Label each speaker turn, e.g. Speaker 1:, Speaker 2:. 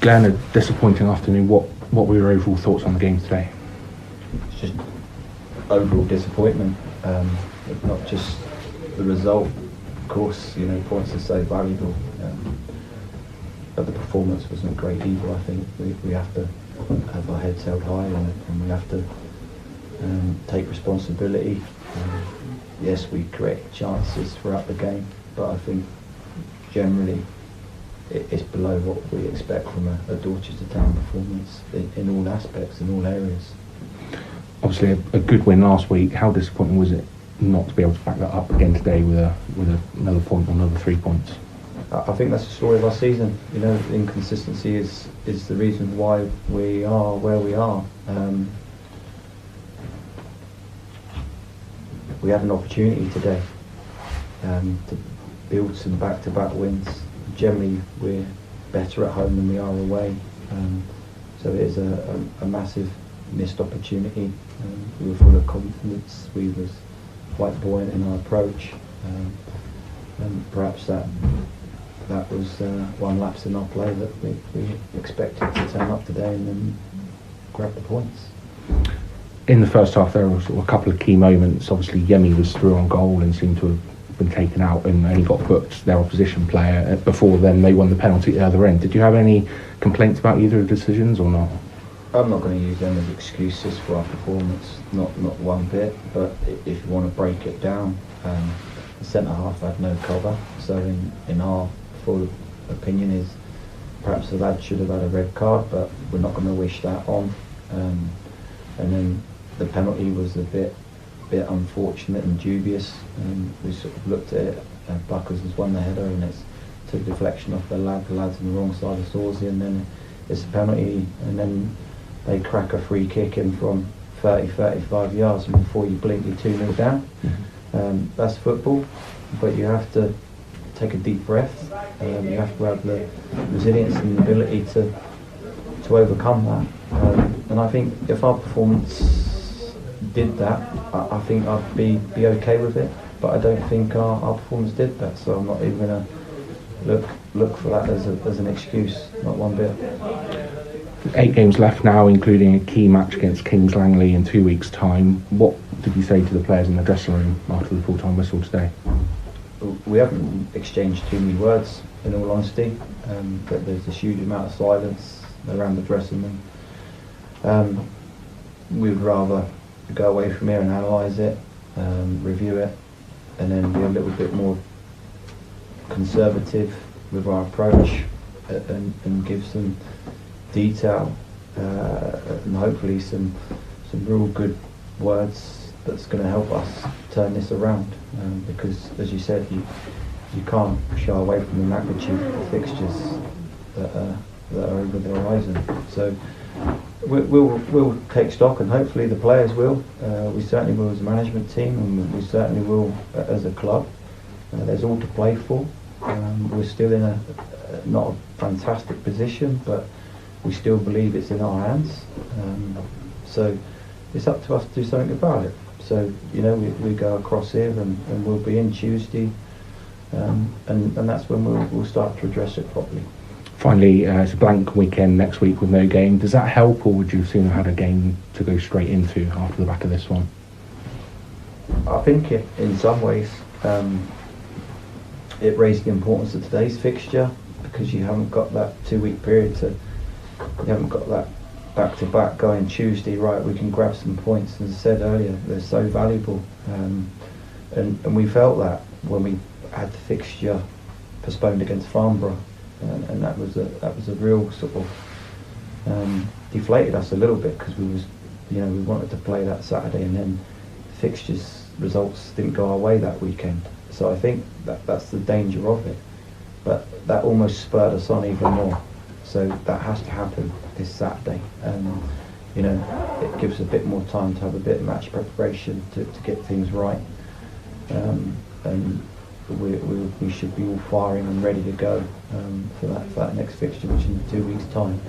Speaker 1: Glenn, a disappointing afternoon. What were your overall thoughts on the game today?
Speaker 2: It's just overall disappointment, not just the result. Of course, points are so valuable, but the performance wasn't great either. I think we have to have our heads held high and we have to take responsibility. Yes, we create chances throughout the game, but I think generally it's below what we expect from a Dorchester Town performance in all aspects, in all areas.
Speaker 1: Obviously, a good win last week. How disappointing was it not to be able to back that up again today with another point or another 3 points?
Speaker 2: I think that's the story of our season. Inconsistency is the reason why we are where we are. We had an opportunity today to build some back-to-back wins. Generally, we're better at home than we are away, so it is a massive missed opportunity. We were full of confidence. We was quite buoyant in our approach, and perhaps that was one lapse in our play that we expected to turn up today and then grab the points.
Speaker 1: In the first half, there were a couple of key moments. Obviously, Yemi was through on goal and seemed to have been taken out and only got booked their opposition player. Before then, they won the penalty at the other end. Did you have any complaints about either of the decisions or not?
Speaker 2: I'm not going to use them as excuses for our performance, not one bit. But if you want to break it down, the centre half had no cover. So in our full opinion is perhaps the lad should have had a red card, but we're not going to wish that on. And then the penalty was a bit unfortunate and dubious. We sort of looked at it. Buckers has won the header, and it's to deflection off the lad's on the wrong side of Sawsey, and then it's a penalty, and then they crack a free kick in from 35 yards, and before you blink, you're 2-0 down. That's football, but you have to take a deep breath. You have to have the resilience and the ability to overcome that. And I think if our performance did that, I think I'd be okay with it. But I don't think our performance did that, so I'm not even going to look for that as an excuse, not one bit.
Speaker 1: 8 games left now, including a key match against Kings Langley in 2 weeks' time. What did you say to the players in the dressing room after the full-time whistle today?
Speaker 2: We haven't exchanged too many words, in all honesty, but there's a huge amount of silence around the dressing room. We would rather go away from here and analyse it, review it, and then be a little bit more conservative with our approach and give some detail and hopefully some real good words that's going to help us turn this around, because as you said, you can't shy away from the magnitude of the fixtures that are over the horizon. So we'll take stock, and hopefully the players will. We certainly will as a management team, and we certainly will as a club. There's all to play for. We're still in a not a fantastic position, but we still believe it's in our hands. So it's up to us to do something about it. So we go across here and we'll be in Tuesday, and that's when we'll start to address it properly.
Speaker 1: Finally, it's a blank weekend next week with no game. Does that help, or would you sooner had a game to go straight into after the back of this one?
Speaker 2: I think in some ways it raised the importance of today's fixture, because you haven't got that 2-week period you haven't got that back-to-back going Tuesday, right, we can grab some points. As I said earlier, they're so valuable, and we felt that when we had the fixture postponed against Farnborough. And that was a real sort of deflated us a little bit, because we wanted to play that Saturday, and then the fixtures results didn't go our way that weekend. So I think that's the danger of it, but that almost spurred us on even more. So that has to happen this Saturday, and it gives a bit more time to have a bit of match preparation to get things right, and we should be all firing and ready to go for that next fixture, which is in 2 weeks' time.